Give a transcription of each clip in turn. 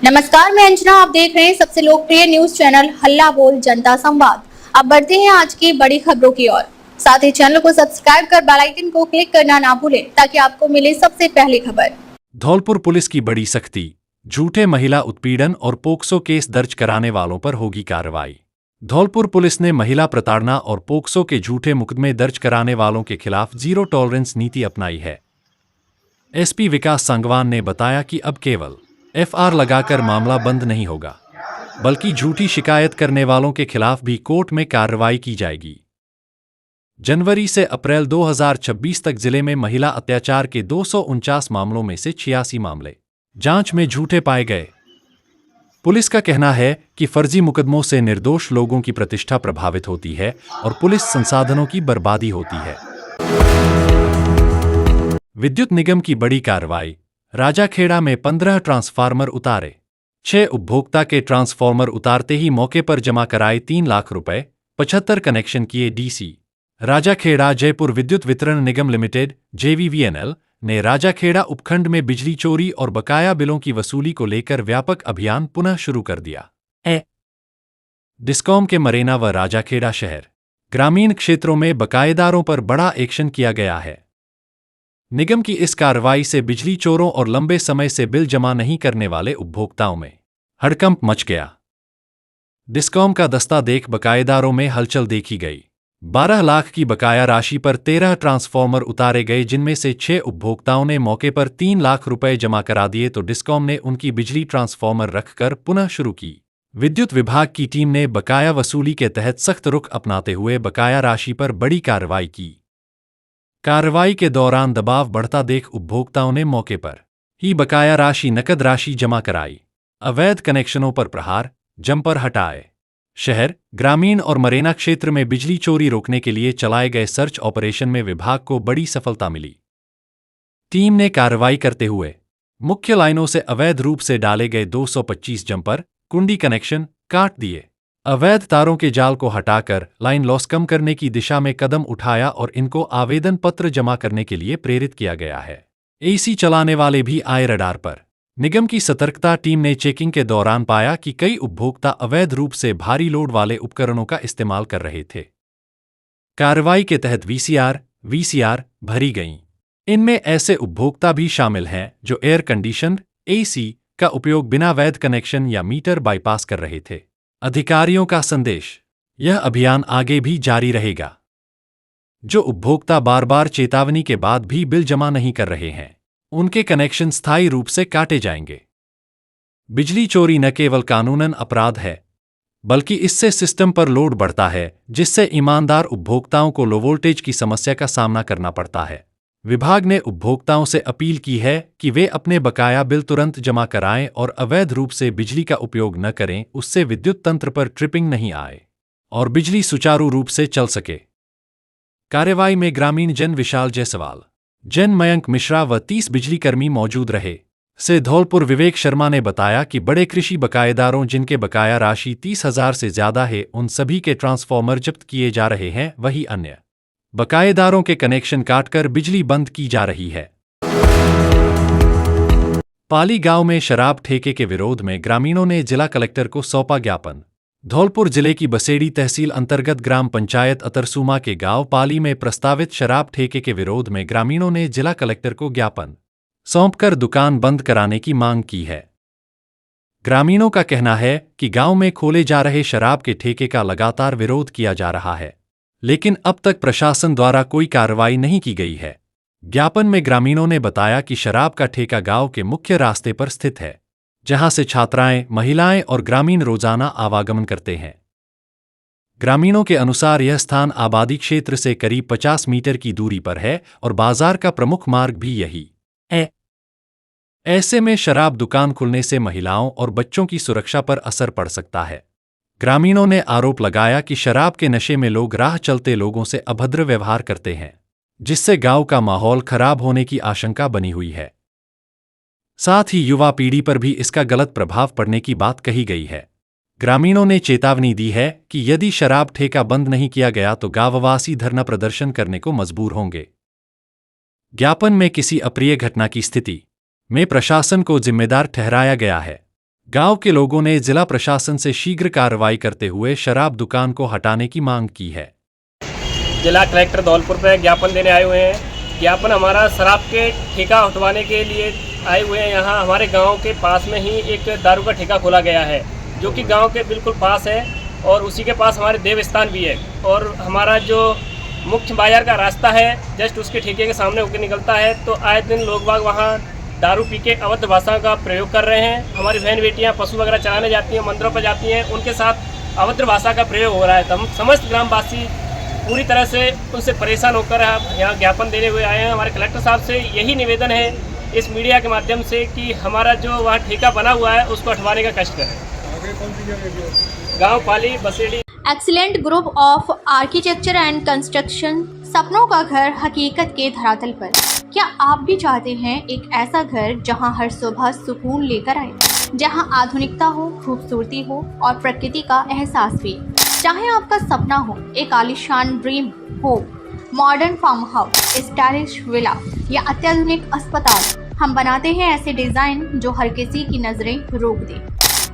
नमस्कार, मैं अंजना। आप देख रहे हैं सबसे लोकप्रिय न्यूज चैनल हल्ला बोल जनता संवाद। अब बढ़ते हैं आज की बड़ी खबरों की ओर। साथ ही चैनल को सब्सक्राइब कर बेल आइकन को क्लिक करना ना भूलें ताकि आपको मिले सबसे पहली खबर। धौलपुर पुलिस की बड़ी सख्ती, झूठे महिला उत्पीड़न और पोक्सो केस दर्ज कराने वालों पर होगी कार्रवाई। धौलपुर पुलिस ने महिला प्रताड़ना और पोक्सो के झूठे मुकदमे दर्ज कराने वालों के खिलाफ जीरो टॉलरेंस नीति अपनाई है। एसपी विकास सांगवान ने बताया कि अब केवल एफआर लगाकर मामला बंद नहीं होगा, बल्कि झूठी शिकायत करने वालों के खिलाफ भी कोर्ट में कार्रवाई की जाएगी। जनवरी से अप्रैल 2026 तक जिले में महिला अत्याचार के 249 मामलों में से 86 मामले जांच में झूठे पाए गए। पुलिस का कहना है कि फर्जी मुकदमों से निर्दोष लोगों की प्रतिष्ठा प्रभावित होती है और पुलिस संसाधनों की बर्बादी होती है। विद्युत निगम की बड़ी कार्रवाई, राजाखेड़ा में 15 ट्रांसफार्मर उतारे। 6 उपभोक्ता के ट्रांसफार्मर उतारते ही मौके पर जमा कराए 3 लाख रुपए, 75 कनेक्शन किए डीसी। राजाखेड़ा जयपुर विद्युत वितरण निगम लिमिटेड JVVNL ने राजाखेड़ा उपखंड में बिजली चोरी और बकाया बिलों की वसूली को लेकर व्यापक अभियान पुनः शुरू कर दिया है। डिस्कॉम के मरेना व राजाखेड़ा शहर ग्रामीण क्षेत्रों में बकायेदारों पर बड़ा एक्शन किया गया है। निगम की इस कार्रवाई से बिजली चोरों और लंबे समय से बिल जमा नहीं करने वाले उपभोक्ताओं में हड़कंप मच गया। डिस्कॉम का दस्ता देख बकायेदारों में हलचल देखी गई। 12 लाख की बकाया राशि पर 13 ट्रांसफार्मर उतारे गए, जिनमें से 6 उपभोक्ताओं ने मौके पर 3 लाख रुपए जमा करा दिए तो डिस्कॉम ने उनकी बिजली ट्रांसफार्मर रखकर पुनः शुरू की। विद्युत विभाग की टीम ने बकाया वसूली के तहत सख्त रुख अपनाते हुए बकाया राशि पर बड़ी कार्रवाई की। कार्रवाई के दौरान दबाव बढ़ता देख उपभोक्ताओं ने मौके पर ही बकाया राशि नकद राशि जमा कराई। अवैध कनेक्शनों पर प्रहार, जंपर हटाए। शहर, ग्रामीण और मरेना क्षेत्र में बिजली चोरी रोकने के लिए चलाए गए सर्च ऑपरेशन में विभाग को बड़ी सफलता मिली। टीम ने कार्रवाई करते हुए मुख्य लाइनों से अवैध रूप से डाले गए 225 जंपर, कुंडी कनेक्शन काट दिए। अवैध तारों के जाल को हटाकर लाइन लॉस कम करने की दिशा में कदम उठाया और इनको आवेदन पत्र जमा करने के लिए प्रेरित किया गया है। AC चलाने वाले भी आए रडार पर। निगम की सतर्कता टीम ने चेकिंग के दौरान पाया कि कई उपभोक्ता अवैध रूप से भारी लोड वाले उपकरणों का इस्तेमाल कर रहे थे। कार्रवाई के तहत VCR भरी गईं। इनमें ऐसे उपभोक्ता भी शामिल हैं जो एयर कंडीशनड AC का उपयोग बिना वैध कनेक्शन या मीटर बाईपास कर रहे थे। अधिकारियों का संदेश, यह अभियान आगे भी जारी रहेगा। जो उपभोक्ता बार बार चेतावनी के बाद भी बिल जमा नहीं कर रहे हैं, उनके कनेक्शन स्थायी रूप से काटे जाएंगे। बिजली चोरी न केवल कानूनन अपराध है, बल्कि इससे सिस्टम पर लोड बढ़ता है, जिससे ईमानदार उपभोक्ताओं को लो वोल्टेज की समस्या का सामना करना पड़ता है। विभाग ने उपभोक्ताओं से अपील की है कि वे अपने बकाया बिल तुरंत जमा कराएं और अवैध रूप से बिजली का उपयोग न करें, उससे विद्युत तंत्र पर ट्रिपिंग नहीं आए और बिजली सुचारू रूप से चल सके। कार्यवाही में ग्रामीण जन विशाल जायसवाल, जन मयंक मिश्रा व 30 बिजलीकर्मी मौजूद रहे। से धौलपुर विवेक शर्मा ने बताया कि बड़े कृषि बकायेदारों जिनके बकाया राशि 30,000 से ज्यादा है, उन सभी के ट्रांसफार्मर जब्त किए जा रहे हैं। वहीं अन्य बकायेदारों के कनेक्शन काटकर बिजली बंद की जा रही है। पाली गांव में शराब ठेके के विरोध में ग्रामीणों ने जिला कलेक्टर को सौंपा ज्ञापन। धौलपुर जिले की बसेड़ी तहसील अंतर्गत ग्राम पंचायत अतरसुमा के गांव पाली में प्रस्तावित शराब ठेके के विरोध में ग्रामीणों ने जिला कलेक्टर को ज्ञापन सौंपकर दुकान बंद कराने की मांग की है। ग्रामीणों का कहना है कि गांव में खोले जा रहे शराब के ठेके का लगातार विरोध किया जा रहा है, लेकिन अब तक प्रशासन द्वारा कोई कार्रवाई नहीं की गई है। ज्ञापन में ग्रामीणों ने बताया कि शराब का ठेका गांव के मुख्य रास्ते पर स्थित है, जहां से छात्राएं, महिलाएं और ग्रामीण रोजाना आवागमन करते हैं। ग्रामीणों के अनुसार यह स्थान आबादी क्षेत्र से करीब 50 मीटर की दूरी पर है और बाजार का प्रमुख मार्ग भी यही है। ऐसे में शराब दुकान खुलने से महिलाओं और बच्चों की सुरक्षा पर असर पड़ सकता है। ग्रामीणों ने आरोप लगाया कि शराब के नशे में लोग राह चलते लोगों से अभद्र व्यवहार करते हैं, जिससे गांव का माहौल खराब होने की आशंका बनी हुई है। साथ ही युवा पीढ़ी पर भी इसका गलत प्रभाव पड़ने की बात कही गई है। ग्रामीणों ने चेतावनी दी है कि यदि शराब ठेका बंद नहीं किया गया तो गांववासी धरना प्रदर्शन करने को मजबूर होंगे। ज्ञापन में किसी अप्रिय घटना की स्थिति में प्रशासन को जिम्मेदार ठहराया गया है। गांव के लोगों ने जिला प्रशासन से शीघ्र कार्रवाई करते हुए शराब दुकान को हटाने की मांग की है। जिला कलेक्टर धौलपुर पे ज्ञापन देने आए हुए हैं। ज्ञापन हमारा शराब के ठेका हटवाने के लिए आए हुए हैं। यहाँ हमारे गांव के पास में ही एक दारू का ठेका खोला गया है, जो कि गांव के बिल्कुल पास है और उसी के पास हमारे देव स्थान भी है। और हमारा जो मुख्य बाजार का रास्ता है जस्ट उसके ठेके के सामने होकर निकलता है, तो आए दिन लोग बाग वहाँ दारू पी के अवैध भाषा का प्रयोग कर रहे हैं। हमारी बहन बेटियाँ पशु वगैरह चराने जाती हैं, मंदिरों पर जाती हैं, उनके साथ अवैध भाषा का प्रयोग हो रहा है। तो हम समस्त ग्रामवासी पूरी तरह से उनसे परेशान होकर यहाँ ज्ञापन देने हुए आए हैं। हमारे कलेक्टर साहब से यही निवेदन है इस मीडिया के माध्यम से कि हमारा जो वहाँ ठेका बना हुआ है उसको हटवाने का कष्ट करें। गाँव Pali Baseri. Excellent group of architecture and construction, सपनों का घर हकीकत के धरातल पर। क्या आप भी चाहते हैं एक ऐसा घर जहां हर सुबह सुकून लेकर आए, जहां आधुनिकता हो, खूबसूरती हो और प्रकृति का एहसास भी। चाहे आपका सपना हो एक आलीशान ड्रीम हो, modern farm house, stylish villa या अत्याधुनिक अस्पताल, हम बनाते हैं ऐसे डिजाइन जो हर किसी की नजरें रोक दे।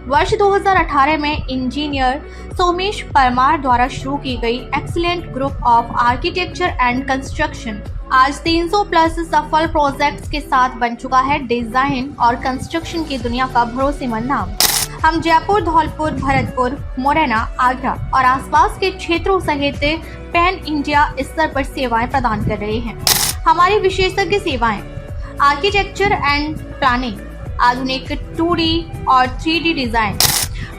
वर्ष 2018 में इंजीनियर सोमेश परमार द्वारा शुरू की गई excellent group of architecture and construction आज 300 प्लस सफल प्रोजेक्ट्स के साथ बन चुका है डिजाइन और कंस्ट्रक्शन की दुनिया का भरोसेमंद नाम। हम जयपुर, धौलपुर, भरतपुर, मुरैना, आगरा और आसपास के क्षेत्रों सहित पैन इंडिया स्तर पर सेवाएं प्रदान कर रहे हैं। हमारी विशेषज्ञ सेवाएं आर्किटेक्चर एंड प्लानिंग, आधुनिक 2D और 3D डिजाइन,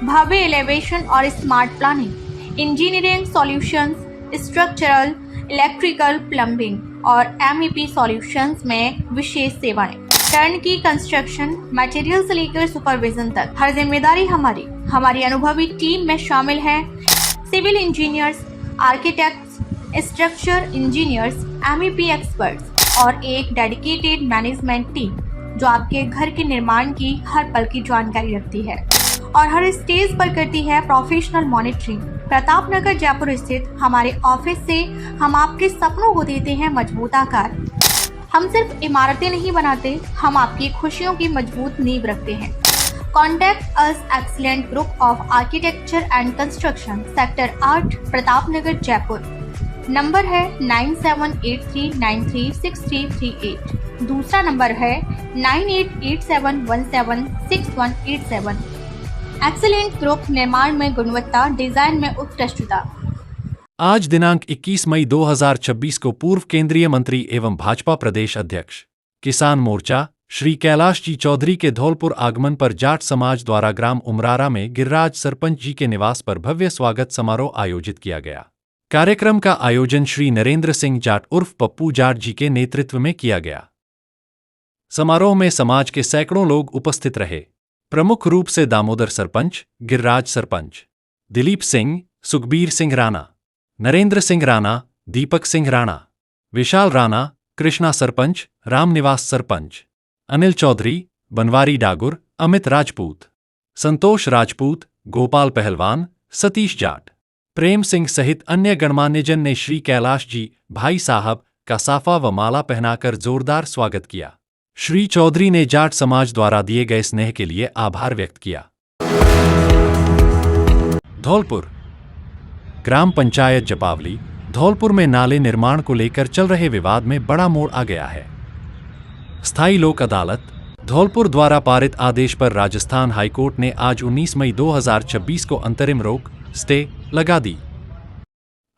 भव्य एलिवेशन और smart planning, engineering solutions, structural, electrical, plumbing और MEP सॉल्यूशंस में विशेष सेवाएं, टर्न की कंस्ट्रक्शन, मटेरियल से लेकर सुपरविजन तक हर जिम्मेदारी हमारी अनुभवी टीम में शामिल है। Civil engineers, architects, structure engineers, MEP experts और एक डेडिकेटेड मैनेजमेंट टीम जो आपके घर के निर्माण की हर पल की जानकारी रखती है और हर स्टेज पर करती है प्रोफेशनल मॉनिटरिंग। प्रतापनगर जयपुर स्थित हमारे ऑफिस से हम आपके सपनों को देते हैं मजबूत आकार। हम सिर्फ इमारतें नहीं बनाते, हम आपकी खुशियों की मजबूत नींव रखते हैं। Contact us excellent group of architecture and construction, sector 8, Pratapnagar, Jaipur. Number है 9783936338। दूसरा नंबर है 9887176187। एक्सीलेंट ग्रुप, निर्माण में गुणवत्ता, डिजाइन में उत्कृष्टता। आज दिनांक 21 मई 2026 को पूर्व केंद्रीय मंत्री एवं भाजपा प्रदेश अध्यक्ष किसान मोर्चा श्री कैलाश जी चौधरी के धौलपुर आगमन पर जाट समाज द्वारा ग्राम उमरारा में गिरिराज सरपंच जी के निवास पर भव्य स्वागत समारोह आयोजित किया गया। कार्यक्रम का आयोजन श्री नरेंद्र सिंह जाट उर्फ पप्पू जाट जी के नेतृत्व में किया गया। समारोह में समाज के सैकड़ों लोग उपस्थित रहे। प्रमुख रूप से दामोदर सरपंच, गिरिराज सरपंच, दिलीप सिंह, सुखबीर सिंह राणा, नरेंद्र सिंह राणा, दीपक सिंह राणा, विशाल राणा, कृष्णा सरपंच, रामनिवास सरपंच, अनिल चौधरी, बनवारी डागुर, अमित राजपूत, संतोष राजपूत, गोपाल पहलवान, सतीश जाट, प्रेम सिंह सहित अन्य गणमान्यजन ने श्री कैलाश जी भाई साहब का साफा व माला पहनाकर जोरदार स्वागत किया। श्री चौधरी ने जाट समाज द्वारा दिए गए स्नेह के लिए आभार व्यक्त किया। धौलपुर ग्राम पंचायत जपावली, धौलपुर में नाले निर्माण को लेकर चल रहे विवाद में बड़ा मोड़ आ गया है। स्थायी लोक अदालत धौलपुर द्वारा पारित आदेश पर राजस्थान हाईकोर्ट ने आज 19 मई 2026 को अंतरिम रोक स्टे लगा दी।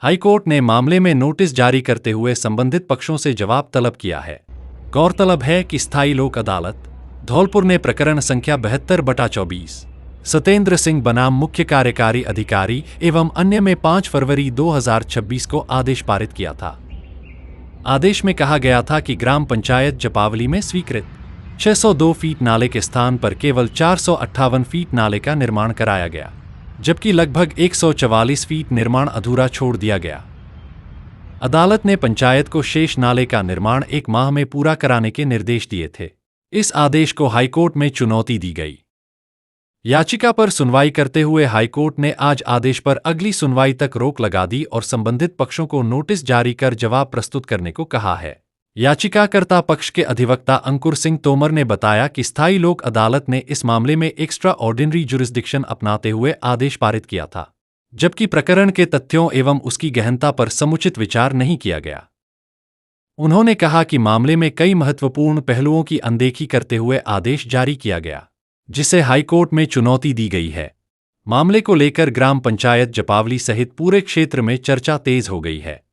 हाईकोर्ट ने मामले में नोटिस जारी करते हुए संबंधित पक्षों से जवाब तलब किया है। गौरतलब है कि स्थायी लोक अदालत धौलपुर ने प्रकरण संख्या 72/24 सत्येंद्र सिंह बनाम मुख्य कार्यकारी अधिकारी एवं अन्य में 5 फरवरी 2026 को आदेश पारित किया था। आदेश में कहा गया था कि ग्राम पंचायत जपावली में स्वीकृत 602 फीट नाले के स्थान पर केवल 458 फीट नाले का निर्माण कराया गया, जबकि लगभग 144 फीट निर्माण अधूरा छोड़ दिया गया। अदालत ने पंचायत को शेष नाले का निर्माण 1 माह में पूरा कराने के निर्देश दिए थे। इस आदेश को हाईकोर्ट में चुनौती दी गई। याचिका पर सुनवाई करते हुए हाईकोर्ट ने आज आदेश पर अगली सुनवाई तक रोक लगा दी और संबंधित पक्षों को नोटिस जारी कर जवाब प्रस्तुत करने को कहा है। याचिकाकर्ता पक्ष के अधिवक्ता अंकुर सिंह तोमर ने बताया कि स्थायी लोक अदालत ने इस मामले में एक्स्ट्रा ऑर्डिनरी जुरिस्डिक्शन अपनाते हुए आदेश पारित किया था, जबकि प्रकरण के तथ्यों एवं उसकी गहनता पर समुचित विचार नहीं किया गया। उन्होंने कहा कि मामले में कई महत्वपूर्ण पहलुओं की अनदेखी करते हुए आदेश जारी किया गया, जिसे हाईकोर्ट में चुनौती दी गई है। मामले को लेकर ग्राम पंचायत जपावली सहित पूरे क्षेत्र में चर्चा तेज हो गई है।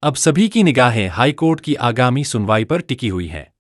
अब सभी की निगाहें हाईकोर्ट की आगामी सुनवाई पर टिकी हुई हैं।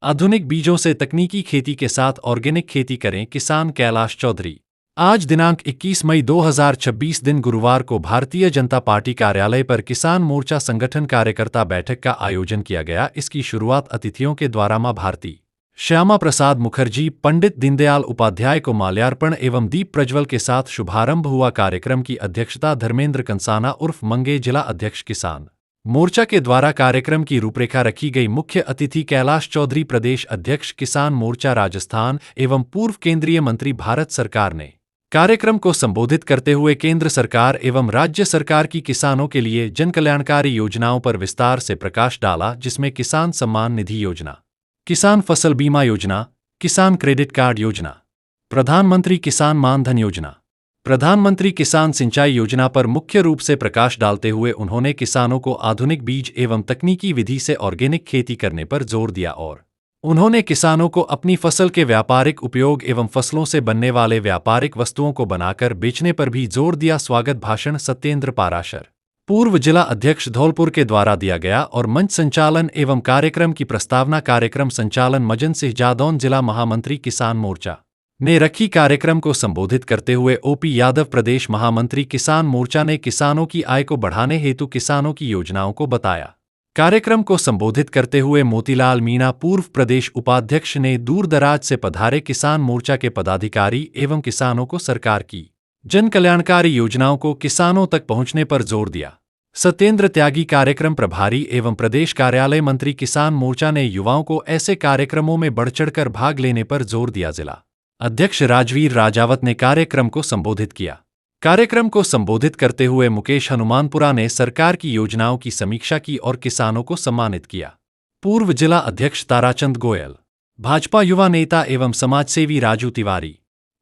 आधुनिक बीजों से तकनीकी खेती के साथ ऑर्गेनिक खेती करें, किसान कैलाश चौधरी। आज दिनांक 21 मई 2026 दिन गुरुवार को भारतीय जनता पार्टी कार्यालय पर किसान मोर्चा संगठन कार्यकर्ता बैठक का आयोजन किया गया। इसकी शुरुआत अतिथियों के द्वारा मां भारती, श्यामा प्रसाद मुखर्जी, पंडित दीनदयाल उपाध्याय को माल्यार्पण एवं दीप प्रज्वल के साथ शुभारंभ हुआ। कार्यक्रम की अध्यक्षता धर्मेंद्र कंसाना उर्फ मंगे, जिला अध्यक्ष किसान मोर्चा के द्वारा कार्यक्रम की रूपरेखा रखी गई। मुख्य अतिथि कैलाश चौधरी, प्रदेश अध्यक्ष किसान मोर्चा राजस्थान एवं पूर्व केंद्रीय मंत्री, भारत सरकार ने कार्यक्रम को संबोधित करते हुए केंद्र सरकार एवं राज्य सरकार की किसानों के लिए जनकल्याणकारी योजनाओं पर विस्तार से प्रकाश डाला, जिसमें किसान सम्मान निधि योजना, किसान फसल बीमा योजना, किसान क्रेडिट कार्ड योजना, प्रधानमंत्री किसान मानधन योजना, प्रधानमंत्री किसान सिंचाई योजना पर मुख्य रूप से प्रकाश डालते हुए उन्होंने किसानों को आधुनिक बीज एवं तकनीकी विधि से ऑर्गेनिक खेती करने पर जोर दिया और उन्होंने किसानों को अपनी फसल के व्यापारिक उपयोग एवं फसलों से बनने वाले व्यापारिक वस्तुओं को बनाकर बेचने पर भी जोर दिया। स्वागत भाषण सत्येंद्र पाराशर, पूर्व जिला अध्यक्ष धौलपुर के द्वारा दिया गया और मंच संचालन एवं कार्यक्रम की प्रस्तावना कार्यक्रम संचालन मजन सिंह जादौन, जिला महामंत्री किसान मोर्चा ने रखी। कार्यक्रम को संबोधित करते हुए ओपी यादव, प्रदेश महामंत्री किसान मोर्चा ने किसानों की आय को बढ़ाने हेतु किसानों की योजनाओं को बताया। कार्यक्रम को संबोधित करते हुए मोतीलाल मीणा, पूर्व प्रदेश उपाध्यक्ष ने दूर दराज से पधारे किसान मोर्चा के पदाधिकारी एवं किसानों को सरकार की जन कल्याणकारी योजनाओं को किसानों तक पहुंचने पर जोर दिया। सत्येंद्र त्यागी, कार्यक्रम प्रभारी एवं प्रदेश कार्यालय मंत्री किसान मोर्चा ने युवाओं को ऐसे कार्यक्रमों में बढ़ चढ़कर भाग लेने पर जोर दिया। जिला अध्यक्ष राजवीर राजावत ने कार्यक्रम को संबोधित किया। कार्यक्रम को संबोधित करते हुए मुकेश हनुमानपुरा ने सरकार की योजनाओं की समीक्षा की और किसानों को सम्मानित किया। पूर्व जिला अध्यक्ष ताराचंद गोयल, भाजपा युवा नेता एवं समाजसेवी राजू तिवारी,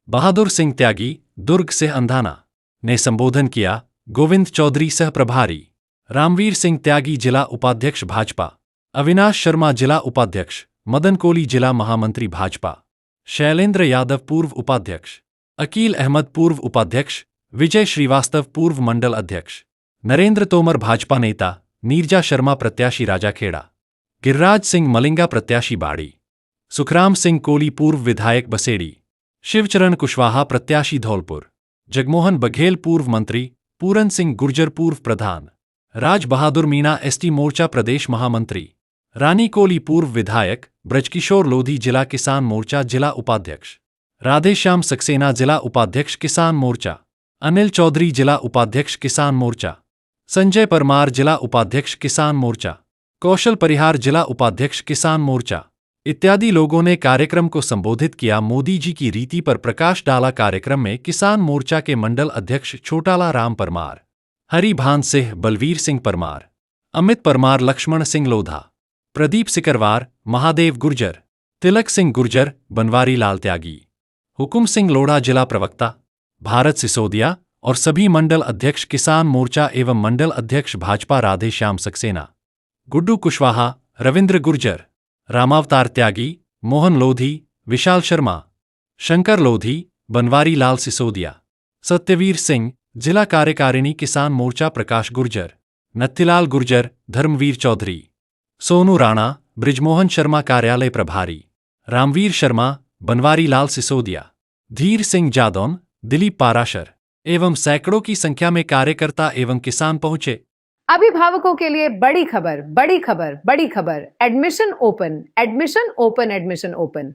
बहादुर सिंह त्यागी, दुर्ग से अंधाना ने संबोधन किया। गोविंद चौधरी, सह प्रभारी, रामवीर सिंह त्यागी, जिला उपाध्यक्ष भाजपा, अविनाश शर्मा, जिला उपाध्यक्ष, मदन कोली, जिला महामंत्री भाजपा, शैलेंद्र यादव, पूर्व उपाध्यक्ष, अकील अहमद, पूर्व उपाध्यक्ष, विजय श्रीवास्तव, पूर्व मंडल अध्यक्ष, नरेंद्र तोमर, भाजपा नेता, नीरजा शर्मा, प्रत्याशी राजाखेड़ा, गिरिराज सिंह मलिंगा, प्रत्याशी बाड़ी, सुखराम सिंह कोली, पूर्व विधायक बसेड़ी, शिवचरण कुशवाहा, प्रत्याशी धौलपुर, जगमोहन बघेल, पूर्व मंत्री, पूरन सिंह गुर्जर, पूर्व प्रधान, राज बहादुर मीणा, एसटी मोर्चा प्रदेश महामंत्री, रानी कोली, पूर्व विधायक, ब्रजकिशोर लोधी, जिला किसान मोर्चा जिला उपाध्यक्ष, राधेश्याम सक्सेना, जिला उपाध्यक्ष किसान मोर्चा, अनिल चौधरी, जिला उपाध्यक्ष किसान मोर्चा, संजय परमार, जिला उपाध्यक्ष किसान मोर्चा, कौशल परिहार, जिला उपाध्यक्ष किसान मोर्चा इत्यादि लोगों ने कार्यक्रम को संबोधित किया। मोदी जी की रीति पर प्रकाश डाला। कार्यक्रम में किसान मोर्चा के मंडल अध्यक्ष छोटाला राम परमार, हरिभान सिंह, बलवीर सिंह परमार, अमित परमार, लक्ष्मण सिंह लोधा, प्रदीप सिकरवार, महादेव गुर्जर, तिलक सिंह गुर्जर, बनवारी लाल त्यागी, हुकुम सिंह लोढ़ा, जिला प्रवक्ता, भारत सिसोदिया और सभी मंडल अध्यक्ष किसान मोर्चा एवं मंडल अध्यक्ष भाजपा राधेश्याम सक्सेना, गुड्डू कुशवाहा, रविंद्र गुर्जर, रामावतार त्यागी, मोहन लोधी, विशाल शर्मा, शंकर लोधी, बनवारी लाल सिसोदिया, सत्यवीर सिंह, जिला कार्यकारिणी किसान मोर्चा प्रकाश गुर्जर, नत्थीलाल गुर्जर, धर्मवीर चौधरी, सोनू राणा, ब्रिजमोहन शर्मा कार्यालय प्रभारी, रामवीर शर्मा, बनवारी लाल सिसोदिया, धीर सिंह जादौन, दिलीप पाराशर एवं सैकड़ों की संख्या में कार्यकर्ता एवं किसान पहुंचे। अभिभावकों के लिए बड़ी खबर, बड़ी खबर, बड़ी खबर। Admission open, admission open, admission open.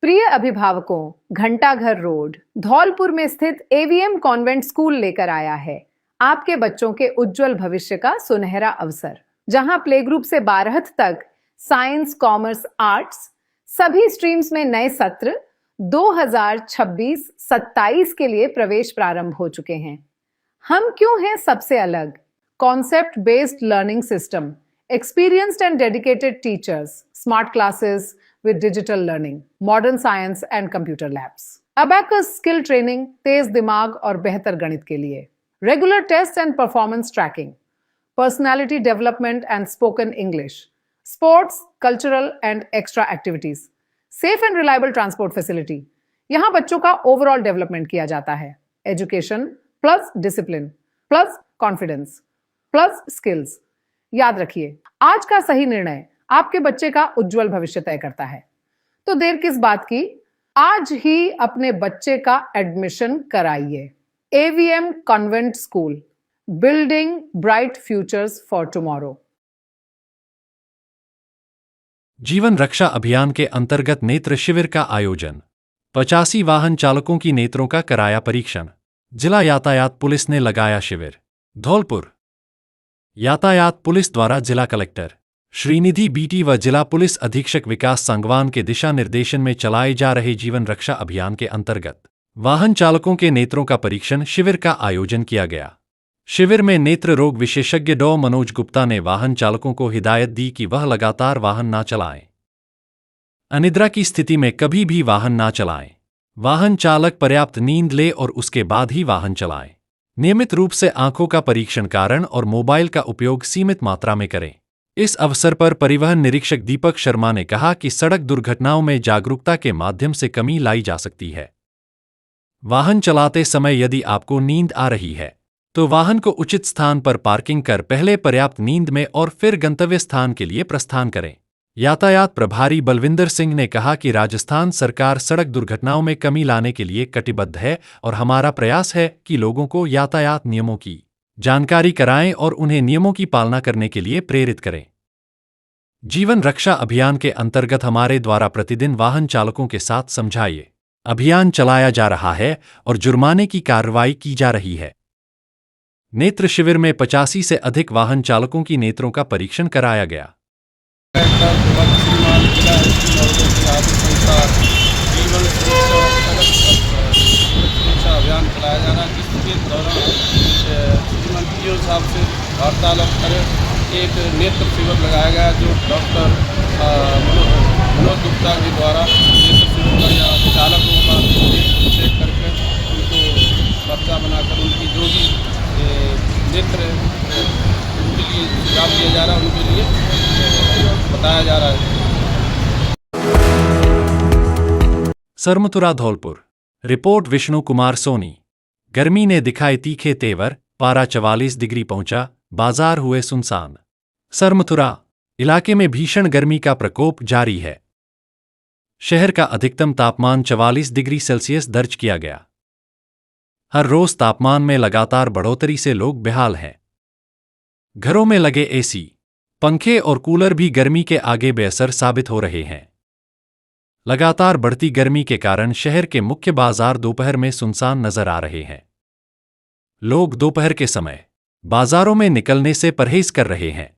प्रिय अभिभावकों, घंटाघर रोड, धौलपुर में स्थित एवीएम कॉन्वेंट स्कूल लेकर आया है आपके बच्चों के उज्जवल भविष्य का सुनहरा अवसर, जहां प्ले ग्रुप से 12th तक साइंस, कॉमर्स, आर्ट्स सभी स्ट्रीम्स में नए सत्र 2026-27 के लिए प्रवेश प्रारंभ हो चुके हैं। हम क्यों हैं सबसे अलग? concept based learning system, experienced and dedicated teachers, smart classes with digital learning, modern science and computer labs. Abacus skill training, तेज दिमाग और बेहतर गणित के लिए, regular tests and performance tracking, personality development and spoken English, sports, cultural and extra activities, safe and reliable transport facility. यहां बच्चों का overall development किया जाता है. Education plus discipline plus confidence plus skills. याद रखिए, आज का सही निर्णय आपके बच्चे का उज्जवल भविष्य तय करता है. तो देर किस बात की, आज ही अपने बच्चे का एडमिशन कराइए. AVM convent school, building bright futures for tomorrow. जीवन रक्षा अभियान के अंतर्गत नेत्र शिविर का आयोजन. 85 वाहन चालकों की नेत्रों का कराया परीक्षण. जिला यातायात पुलिस ने लगाया शिविर. धौलपुर. यातायात पुलिस द्वारा जिला कलेक्टर श्रीनिधि बीटी व जिला पुलिस अधीक्षक विकास सांगवान के दिशा निर्देशन में चलाए जा रहे जीवन रक्षा अभियान के अंतर्गत वाहन चालकों के नेत्रों का परीक्षण शिविर का आयोजन किया गया. शिविर में नेत्र रोग विशेषज्ञ डॉ मनोज गुप्ता ने वाहन चालकों को हिदायत दी कि वह लगातार वाहन ना चलाएं. अनिद्रा की स्थिति में कभी भी वाहन ना चलाएं. वाहन चालक पर्याप्त नींद ले और उसके बाद ही वाहन चलाएं. नियमित रूप से आंखों का परीक्षण कारण और मोबाइल का उपयोग सीमित मात्रा में करें. इस अवसर पर परिवहन निरीक्षक दीपक शर्मा ने कहा कि सड़क दुर्घटनाओं में जागरूकता के माध्यम से कमी लाई जा सकती है. वाहन चलाते समय यदि आपको नींद आ रही है तो वाहन को उचित स्थान पर पार्किंग कर पहले पर्याप्त नींद में और फिर गंतव्य स्थान के लिए प्रस्थान करें. यातायात प्रभारी बलविंदर सिंह ने कहा कि राजस्थान सरकार सड़क दुर्घटनाओं में कमी लाने के लिए कटिबद्ध है और हमारा प्रयास है कि लोगों को यातायात नियमों की जानकारी कराएं और उन्हें नियमों की पालना करने के लिए प्रेरित करें. जीवन रक्षा अभियान के अंतर्गत हमारे द्वारा प्रतिदिन वाहन चालकों के साथ समझाइए अभियान चलाया जा रहा है और जुर्माने की कार्रवाई की जा रही है. नेत्र शिविर में 85 से अधिक वाहन चालकों की नेत्रों का परीक्षण कराया गया. जीवन सुरक्षा अभियान चलाया जा रहा है, जिसके दौरान मंत्रियों साहब से वार्तालाप करें एक नेत्र शिविर लगाया गया जो डॉक्टर मनोज गुप्ता के द्वारा नेत्र शिविर या चालकों का चेक करके उनको पर्चा बनाकर उनकी जो भी नेत्र उनके लिए सुझाव दिया जा रहा है उनके लिए बताया जा रहा है. सरमथुरा धौलपुर. रिपोर्ट विष्णु कुमार सोनी. गर्मी ने दिखाए तीखे तेवर, पारा 44 डिग्री पहुंचा, बाजार हुए सुनसान. सरमथुरा इलाके में भीषण गर्मी का प्रकोप जारी है. शहर का अधिकतम तापमान 44 डिग्री सेल्सियस दर्ज किया गया. हर रोज तापमान में लगातार बढ़ोतरी से लोग बेहाल हैं. घरों में लगे एसी, पंखे और कूलर भी गर्मी के आगे बेअसर साबित हो रहे हैं. लगातार बढ़ती गर्मी के कारण शहर के मुख्य बाजार दोपहर में सुनसान नजर आ रहे हैं. लोग दोपहर के समय बाजारों में निकलने से परहेज कर रहे हैं.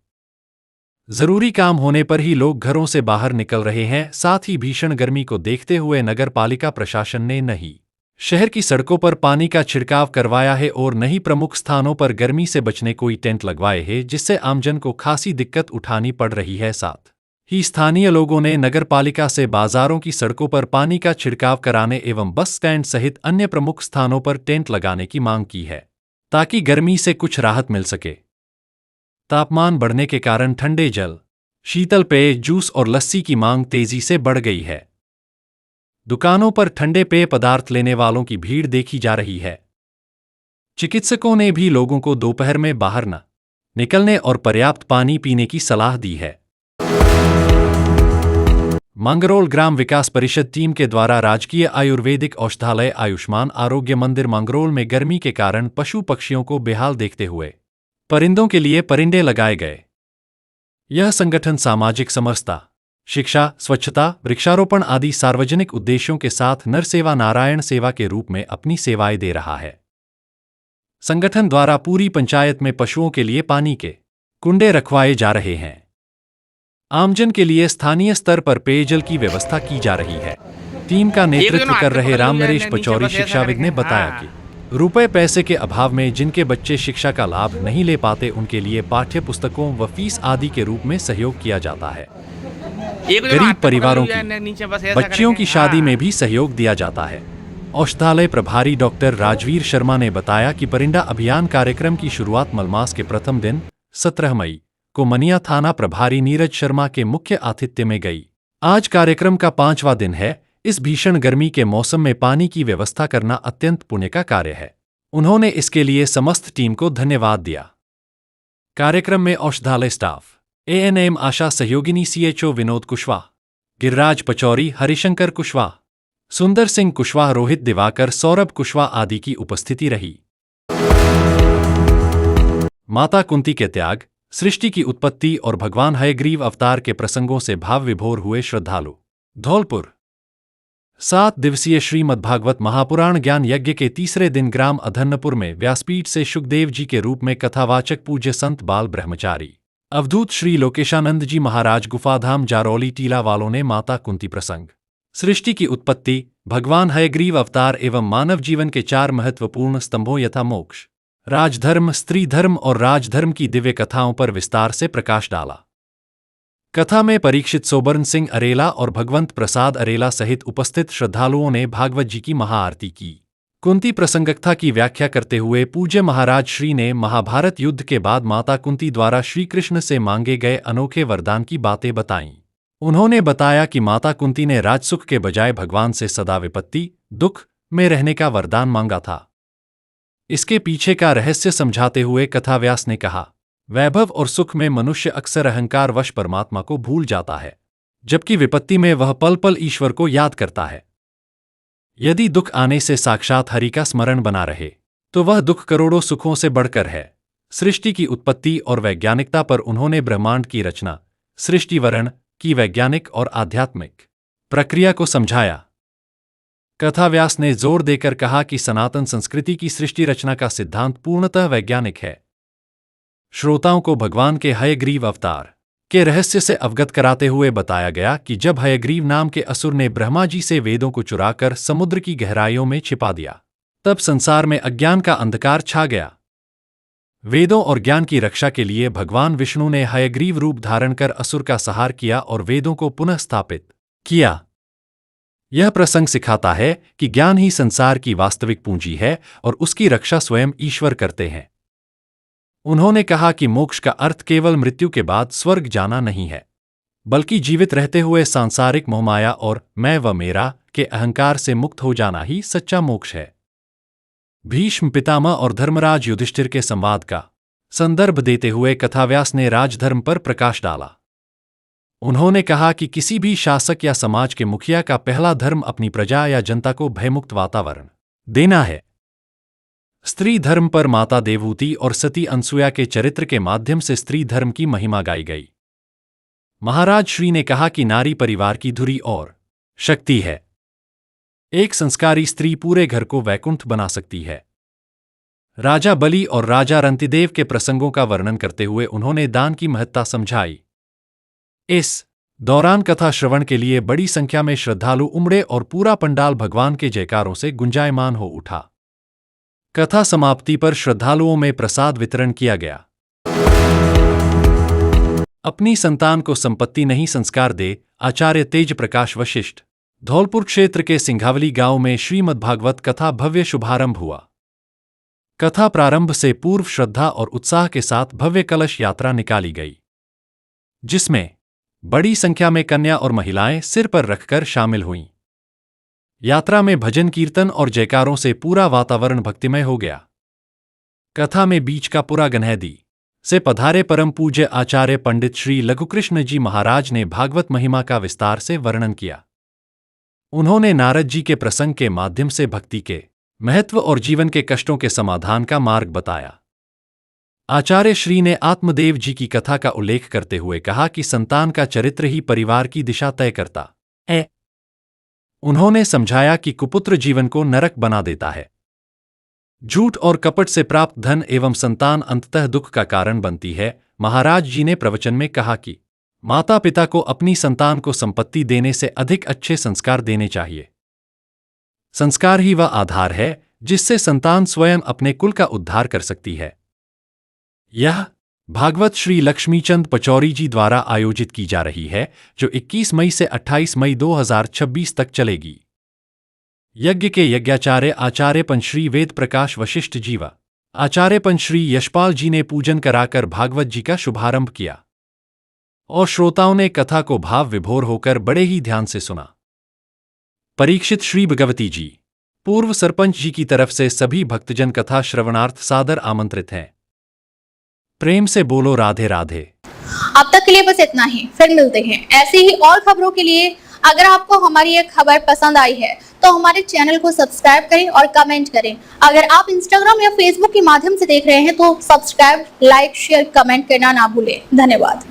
जरूरी काम होने पर ही लोग घरों से बाहर निकल रहे हैं. साथ ही भीषण गर्मी को देखते हुए नगर पालिका प्रशासन ने नहीं शहर की सड़कों पर पानी का छिड़काव करवाया है और न ही प्रमुख स्थानों पर गर्मी से बचने कोई टेंट लगवाए हैं, जिससे आमजन को खासी दिक्कत उठानी पड़ रही है. साथ ही स्थानीय लोगों ने नगर पालिका से बाजारों की सड़कों पर पानी का छिड़काव कराने एवं बस स्टैंड सहित अन्य प्रमुख स्थानों पर टेंट लगाने की मांग की है ताकि गर्मी से कुछ राहत मिल सके. तापमान बढ़ने के कारण ठंडे जल, शीतल पेय, जूस और लस्सी की मांग तेजी से बढ़ गई है. दुकानों पर ठंडे पेय पदार्थ लेने वालों की भीड़ देखी जा रही है. चिकित्सकों ने भी लोगों को दोपहर में बाहर न निकलने और पर्याप्त पानी पीने की सलाह दी है. मंगरोल ग्राम विकास परिषद टीम के द्वारा राजकीय आयुर्वेदिक औषधालय आयुष्मान आरोग्य मंदिर मंगरोल में गर्मी के कारण पशु पक्षियों को बेहाल देखते हुए परिंदों के लिए परिंदे लगाए गए. यह संगठन सामाजिक समरसता, शिक्षा, स्वच्छता, वृक्षारोपण आदि सार्वजनिक उद्देश्यों के साथ नर सेवा नारायण सेवा के रूप में अपनी सेवाएं दे रहा है. संगठन द्वारा पूरी पंचायत में पशुओं के लिए पानी के कुंडे रखवाए जा रहे हैं. आमजन के लिए स्थानीय स्तर पर पेयजल की व्यवस्था की जा रही है. टीम का नेतृत्व कर रहे राम नरेश पचौरी शिक्षाविद ने बताया कि रुपए पैसे के अभाव में जिनके बच्चे शिक्षा का लाभ नहीं ले पाते उनके लिए पाठ्य पुस्तकों व फीस आदि के रूप में सहयोग किया जाता है। गरीब परिवारों की बच्चियों की शादी में भी सहयोग दिया जाता है। औषधालय प्रभारी डॉक्टर राजवीर शर्मा ने बताया कि परिंदा अभियान कार्यक्रम की शुरुआत मलमास के प्रथम दिन 17 मई को मनिया थाना प्रभारी नीरज शर्मा के मुख्य आतिथ्य में गई। आज कार्यक्रम का 5वां दिन है। इस भीषण गर्मी के मौसम में पानी की व्यवस्था करना अत्यंत पुण्य का कार्य है। उन्होंने इसके लिए समस्त टीम को धन्यवाद दिया। कार्यक्रम में औषधालय स्टाफ, ANM आशा सहयोगिनी, CHO विनोद कुशवाहा, गिरिराज पचौरी, हरिशंकर कुशवाहा, सुंदर सिंह कुशवाहा, रोहित दिवाकर, सौरभ कुशवाहा आदि की उपस्थिति रही। माता कुंती के त्याग, सृष्टि की उत्पत्ति और भगवान हयग्रीव अवतार के प्रसंगों से भाव विभोर हुए श्रद्धालु। धौलपुर 7 दिवसीय श्रीमद्भागवत महापुराण ज्ञान यज्ञ के तीसरे दिन ग्राम अधन्नपुर में व्यासपीठ से शुकदेव जी के रूप में कथावाचक पूज्य संत बाल ब्रह्मचारी अवधूत श्री लोकेशानंद जी महाराज गुफाधाम जारौली टीला वालों ने माता कुंती प्रसंग, सृष्टि की उत्पत्ति, भगवान हयग्रीव अवतार एवं मानव जीवन के 4 महत्वपूर्ण स्तंभों यथा मोक्ष, राजधर्म, स्त्री धर्म और राजधर्म की दिव्य कथाओं पर विस्तार से प्रकाश डाला। कथा में परीक्षित सोबर्न सिंह अरेला और भगवंत प्रसाद अरेला सहित उपस्थित श्रद्धालुओं ने भागवत जी की महाआरती की। कुंती प्रसंगकथा की व्याख्या करते हुए पूज्य महाराज श्री ने महाभारत युद्ध के बाद माता कुंती द्वारा श्री कृष्ण से मांगे गए अनोखे वरदान की बातें बताईं। उन्होंने बताया कि माता कुंती ने राजसुख के बजाय भगवान से सदा विपत्ति, दुख में रहने का वरदान मांगा था। इसके पीछे का रहस्य समझाते हुए कथाव्यास ने कहा, वैभव और सुख में मनुष्य अक्सर अहंकार वश परमात्मा को भूल जाता है, जबकि विपत्ति में वह पल पल ईश्वर को याद करता है। यदि दुख आने से साक्षात हरि का स्मरण बना रहे तो वह दुख करोड़ों सुखों से बढ़कर है। सृष्टि की उत्पत्ति और वैज्ञानिकता पर उन्होंने ब्रह्मांड की रचना, सृष्टिवरण की वैज्ञानिक और आध्यात्मिक प्रक्रिया को समझाया। कथाव्यास ने जोर देकर कहा कि सनातन संस्कृति की सृष्टि रचना का सिद्धांत पूर्णतः वैज्ञानिक है। श्रोताओं को भगवान के हयग्रीव अवतार के रहस्य से अवगत कराते हुए बताया गया कि जब हयग्रीव नाम के असुर ने ब्रह्मा जी से वेदों को चुराकर समुद्र की गहराइयों में छिपा दिया, तब संसार में अज्ञान का अंधकार छा गया। वेदों और ज्ञान की रक्षा के लिए भगवान विष्णु ने हयग्रीव रूप धारण कर असुर का संहार किया और वेदों को पुनः स्थापित किया। यह प्रसंग सिखाता है कि ज्ञान ही संसार की वास्तविक पूंजी है और उसकी रक्षा स्वयं ईश्वर करते हैं। उन्होंने कहा कि मोक्ष का अर्थ केवल मृत्यु के बाद स्वर्ग जाना नहीं है, बल्कि जीवित रहते हुए सांसारिक मोहमाया और मैं व मेरा के अहंकार से मुक्त हो जाना ही सच्चा मोक्ष है। भीष्म पितामह और धर्मराज युधिष्ठिर के संवाद का संदर्भ देते हुए कथाव्यास ने राजधर्म पर प्रकाश डाला। उन्होंने कहा कि किसी भी शासक या समाज के मुखिया का पहला धर्म अपनी प्रजा या जनता को भयमुक्त वातावरण देना है। स्त्री धर्म पर माता देवहूति और सती अनसुया के चरित्र के माध्यम से स्त्री धर्म की महिमा गाई गई। महाराज श्री ने कहा कि नारी परिवार की धुरी और शक्ति है। एक संस्कारी स्त्री पूरे घर को वैकुंठ बना सकती है। राजा बलि और राजा रंतिदेव के प्रसंगों का वर्णन करते हुए उन्होंने दान की महत्ता समझाई। इस दौरान कथा श्रवण के लिए बड़ी संख्या में श्रद्धालु उमड़े और पूरा पंडाल भगवान के जयकारों से गुंजायमान हो उठा। कथा समाप्ति पर श्रद्धालुओं में प्रसाद वितरण किया गया। अपनी संतान को संपत्ति नहीं संस्कार दे, आचार्य तेज प्रकाश वशिष्ठ। धौलपुर क्षेत्र के सिंघावली गांव में श्रीमद्भागवत कथा भव्य शुभारंभ हुआ। कथा प्रारंभ से पूर्व श्रद्धा और उत्साह के साथ भव्य कलश यात्रा निकाली गई, जिसमें बड़ी संख्या में कन्या और महिलाएं सिर पर रखकर शामिल हुईं। यात्रा में भजन कीर्तन और जयकारों से पूरा वातावरण भक्तिमय हो गया। कथा में बीच का पुरा गन्हैदी से पधारे परम पूज्य आचार्य पंडित श्री लघुकृष्ण जी महाराज ने भागवत महिमा का विस्तार से वर्णन किया। उन्होंने नारद जी के प्रसंग के माध्यम से भक्ति के महत्व और जीवन के कष्टों के समाधान का मार्ग बताया। आचार्य श्री ने आत्मदेव जी की कथा का उल्लेख करते हुए कहा कि संतान का चरित्र ही परिवार की दिशा तय करता है। उन्होंने समझाया कि कुपुत्र जीवन को नरक बना देता है। झूठ और कपट से प्राप्त धन एवं संतान अंततः दुख का कारण बनती है। महाराज जी ने प्रवचन में कहा कि माता पिता को अपनी संतान को संपत्ति देने से अधिक अच्छे संस्कार देने चाहिए। संस्कार ही वह आधार है जिससे संतान स्वयं अपने कुल का उद्धार कर सकती है। यह भागवत श्री लक्ष्मीचंद पचौरी जी द्वारा आयोजित की जा रही है, जो 21 मई से 28 मई 2026 तक चलेगी। यज्ञ के यज्ञाचार्य आचार्यपन श्री वेद प्रकाश वशिष्ठ जी व आचार्यपन श्री यशपाल जी ने पूजन कराकर भागवत जी का शुभारंभ किया और श्रोताओं ने कथा को भाव विभोर होकर बड़े ही ध्यान से सुना। परीक्षित श्री भगवती जी, पूर्व सरपंच जी की तरफ से सभी भक्तजन कथा श्रवणार्थ सादर आमंत्रित हैं। प्रेम से बोलो राधे राधे। अब तक के लिए बस इतना ही, फिर मिलते हैं ऐसी ही और खबरों के लिए। अगर आपको हमारी ये खबर पसंद आई है तो हमारे चैनल को सब्सक्राइब करें और कमेंट करें। अगर आप इंस्टाग्राम या फेसबुक के माध्यम से देख रहे हैं तो सब्सक्राइब, लाइक, शेयर, कमेंट करना ना भूलें। धन्यवाद।